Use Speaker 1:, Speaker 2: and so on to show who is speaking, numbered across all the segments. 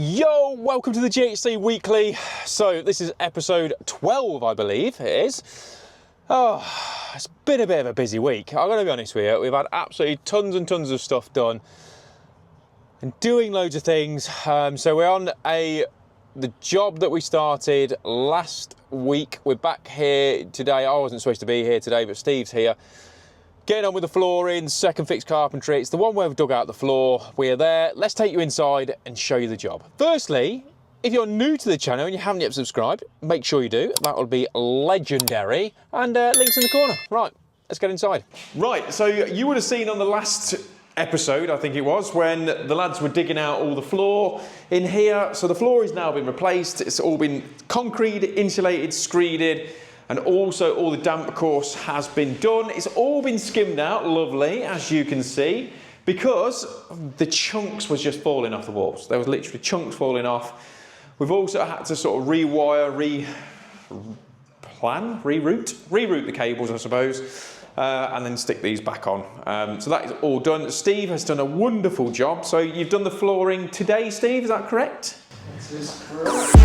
Speaker 1: Yo, welcome to the GHC Weekly. So this is episode 12, I believe it is. Oh, it's been a bit of a busy week. I'm gonna be honest with you. We've had absolutely tons and tons of stuff done and doing loads of things. So we're on the job that we started last week. We're back here today. I wasn't supposed to be here today, but Steve's here. Getting on with the flooring, second fix carpentry. It's the one where we've dug out the floor. We're there. Let's take you inside and show you the job. Firstly, if you're new to the channel and you haven't yet subscribed, make sure you do. That will be legendary. And links in the corner. Right, let's get inside. Right, so you would have seen on the last episode, I think it was, when the lads were digging out all the floor in here. So the floor has now been replaced. It's all been concrete, insulated, screeded. And also all the damp course has been done. It's all been skimmed out, lovely, as you can see, because the chunks was just falling off the walls. There was literally chunks falling off. We've also had to sort of rewire, reroute the cables, I suppose, and then stick these back on. So that is all done. Steve has done a wonderful job. So you've done the flooring today, Steve, is that correct?
Speaker 2: This is correct.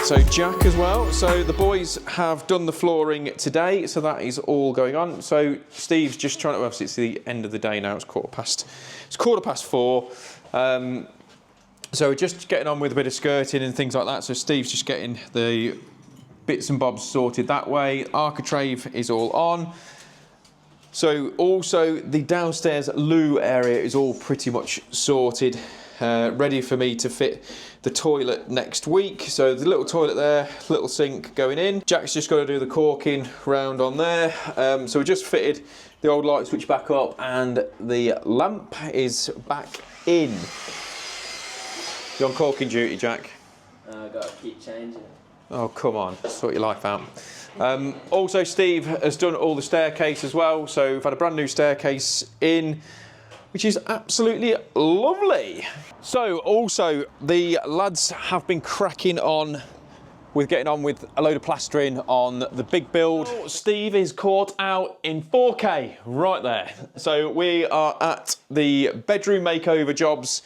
Speaker 1: So Jack as well. So the boys have done the flooring today, so that is all going on. So Steve's just trying to, obviously it's the end of the day now, it's quarter past 4. So we're just getting on with a bit of skirting and things like that. So Steve's just getting the bits and bobs sorted that way. Architrave is all on. So also the downstairs loo area is all pretty much sorted, ready for me to fit the toilet next week. So the little toilet there, little sink going in. Jack's just got to do the caulking round on there. So we just fitted the old light switch back up and the lamp is back in. You're on caulking duty, Jack?
Speaker 3: I've got to keep changing.
Speaker 1: Oh, come on, sort your life out. Also, Steve has done all the staircase as well. So we've had a brand new staircase in, which is absolutely lovely. So also the lads have been cracking on with getting on with a load of plastering on the big build. Steve is caught out in 4K right there. So we are at the bedroom makeover jobs.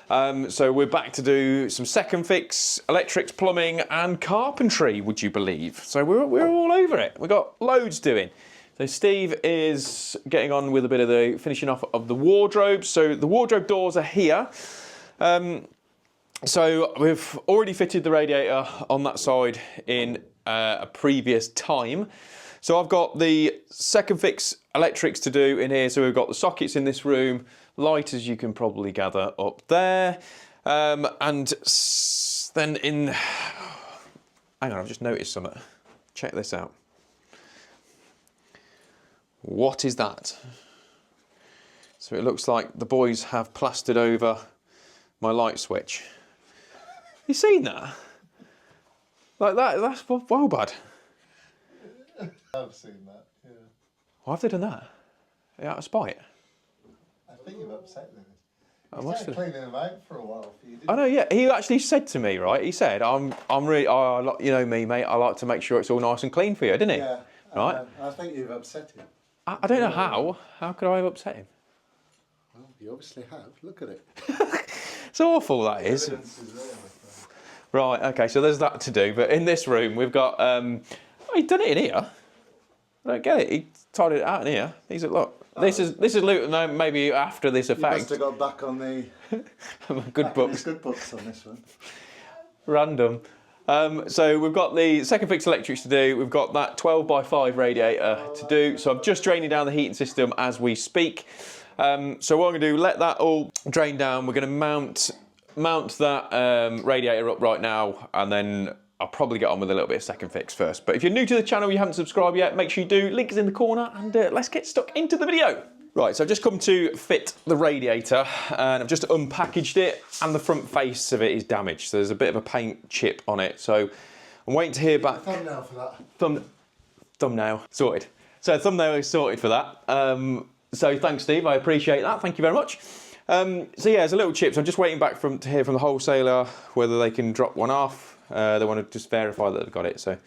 Speaker 1: So we're back to do some second fix, electrics, plumbing and carpentry, would you believe? So we're all over it. We've got loads doing. So Steve is getting on with a bit of the finishing off of the wardrobe. So the wardrobe doors are here. So we've already fitted the radiator on that side in a previous time. So I've got the second fix electrics to do in here. So we've got the sockets in this room, light as you can probably gather up there. And then in, hang on, I've just noticed something. Check this out. What is that? So it looks like the boys have plastered over my light switch. You seen that? Like that, that's well bad.
Speaker 2: I've seen that, yeah.
Speaker 1: Why have they done that? Out of spite?
Speaker 2: I think you've upset them.
Speaker 1: I
Speaker 2: You
Speaker 1: must
Speaker 2: started
Speaker 1: have.
Speaker 2: cleaning them out for a while for you, didn't
Speaker 1: I know, yeah. He actually said to me, right? He said, "I'm really, you know me, mate. I like to make sure it's all nice and clean for you," didn't he?
Speaker 2: Yeah.
Speaker 1: Right.
Speaker 2: I think you've upset him.
Speaker 1: I don't know how. How could I have upset him?
Speaker 2: Well, you obviously have. Look at it.
Speaker 1: It's awful, that is.
Speaker 2: Evidence is there, my friend.
Speaker 1: Right. Okay. So there's that to do. But in this room, we've got. Oh, he's done it in here. I don't get it. He tied it out in here. He's at look. This is maybe after this
Speaker 2: You
Speaker 1: effect.
Speaker 2: must have got back on the
Speaker 1: Good books.
Speaker 2: Good books on this one.
Speaker 1: Random. So we've got the second fix electrics to do. We've got that 12x5 radiator to do. So I'm just draining down the heating system as we speak. So what I'm going to do, let that all drain down. We're going to mount that radiator up right now, and then I'll probably get on with a little bit of second fix first. But if you're new to the channel, you haven't subscribed yet, make sure you do. Link is in the corner, and let's get stuck into the video. Right, so I've just come to fit the radiator and I've just unpackaged it and the front face of it is damaged. So there's a bit of a paint chip on it. So I'm waiting to hear back.
Speaker 2: Thumbnail for that.
Speaker 1: Thumbnail, sorted. So thumbnail is sorted for that. So thanks, Steve, I appreciate that. Thank you very much. So yeah, there's a little chip. So I'm just waiting back to hear from the wholesaler whether they can drop one off. They want to just verify that they've got it. So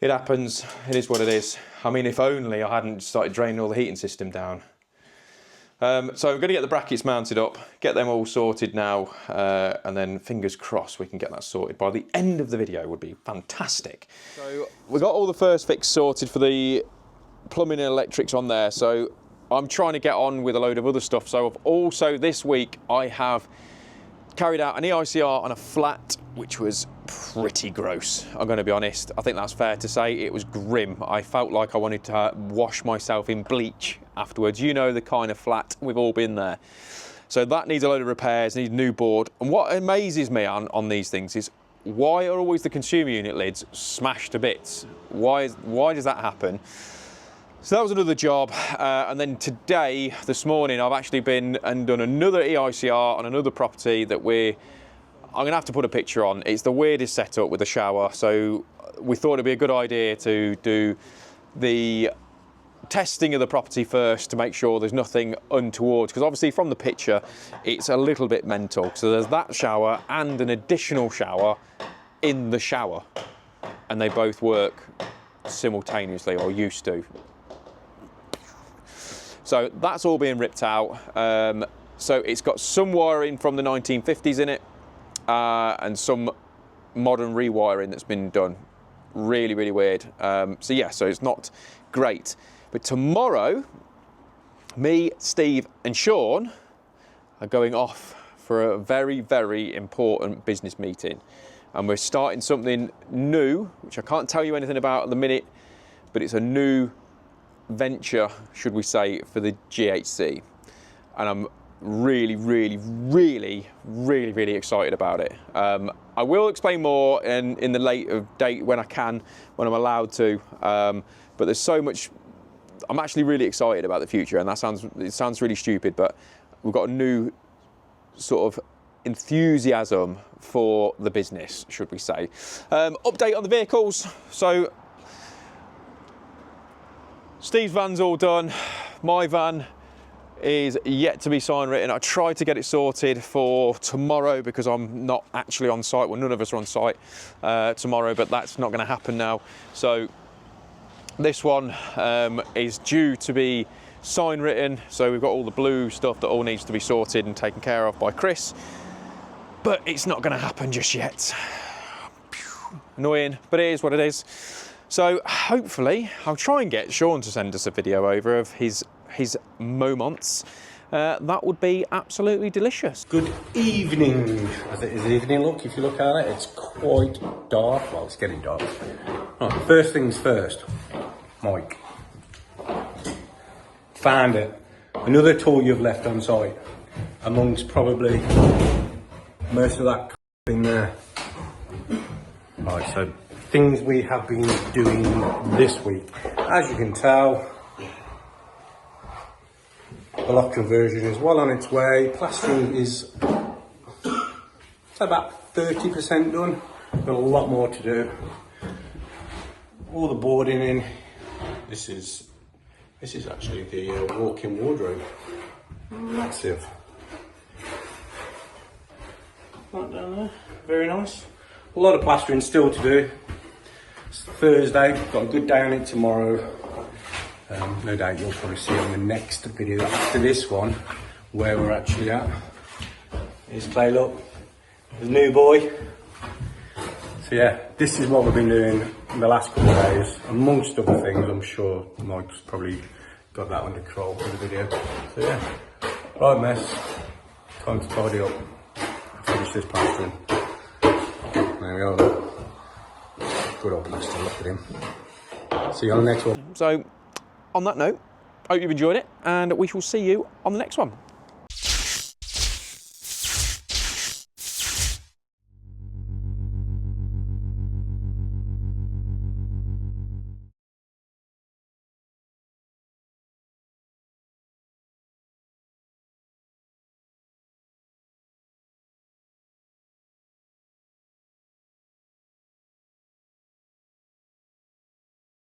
Speaker 1: it happens. It is what it is. I mean, if only I hadn't started draining all the heating system down. So I'm going to get the brackets mounted up, get them all sorted now, and then fingers crossed we can get that sorted by the end of the video. Would be fantastic. So we got all the first fix sorted for the plumbing and electrics on there. So I'm trying to get on with a load of other stuff. So I've also this week I have carried out an EICR on a flat, which was pretty gross. I'm going to be honest. I think that's fair to say. It was grim. I felt like I wanted to wash myself in bleach afterwards. You know the kind of flat, we've all been there. So that needs a load of repairs, needs new board. And what amazes me on these things is why are always the consumer unit lids smashed to bits? Why does that happen? So that was another job, and then today, this morning, I've actually been and done another EICR on another property that I'm gonna have to put a picture on. It's the weirdest setup with a shower, so we thought it'd be a good idea to do the testing of the property first to make sure there's nothing untoward, because obviously from the picture, it's a little bit mental. So there's that shower and an additional shower in the shower, and they both work simultaneously, or used to. So that's all being ripped out. So it's got some wiring from the 1950s in it, and some modern rewiring that's been done. Really, really weird. So yeah, so it's not great. But tomorrow, me, Steve and Sean are going off for a very, very important business meeting. And we're starting something new, which I can't tell you anything about at the minute, but it's a new venture, should we say, for the GHC, and I'm really, really, really, really, really excited about it. I will explain more in the later date when I can, when I'm allowed to. But there's so much. I'm actually really excited about the future, and it sounds really stupid, but we've got a new sort of enthusiasm for the business, should we say. Update on the vehicles. So Steve's van's all done. My van is yet to be sign written. I tried to get it sorted for tomorrow because I'm not actually on site. Well, none of us are on site tomorrow, but that's not going to happen now. So this one is due to be sign written. So we've got all the blue stuff that all needs to be sorted and taken care of by Chris, but it's not going to happen just yet. Annoying, but it is what it is. So hopefully I'll try and get Sean to send us a video over of his moments. That would be absolutely delicious.
Speaker 4: Good evening. As it is an evening look, if you look at it, it's quite dark. Well, it's getting dark. Right, first things first, Mike. Found it. Another tool you've left on site, amongst probably most of that in there. Right, so things we have been doing this week. As you can tell, the loft conversion is well on its way. Plastering is about 30% done. Got a lot more to do. All the boarding in. This is actually the walk-in wardrobe. Massive. Right down there. Very nice. A lot of plastering still to do. It's Thursday. Got a good day on it tomorrow. No doubt you'll probably see on the next video after this one where we're actually at. Here's Clay, look, the new boy. So yeah, this is what we've been doing in the last couple of days, amongst other things. I'm sure Mike's probably got that under control for the video. So yeah, right mess, time to tidy up, finish this plastering. There we are, look. Good old plaster, look at him. See you on the next one.
Speaker 1: So on that note, I hope you've enjoyed it, and we shall see you on the next one.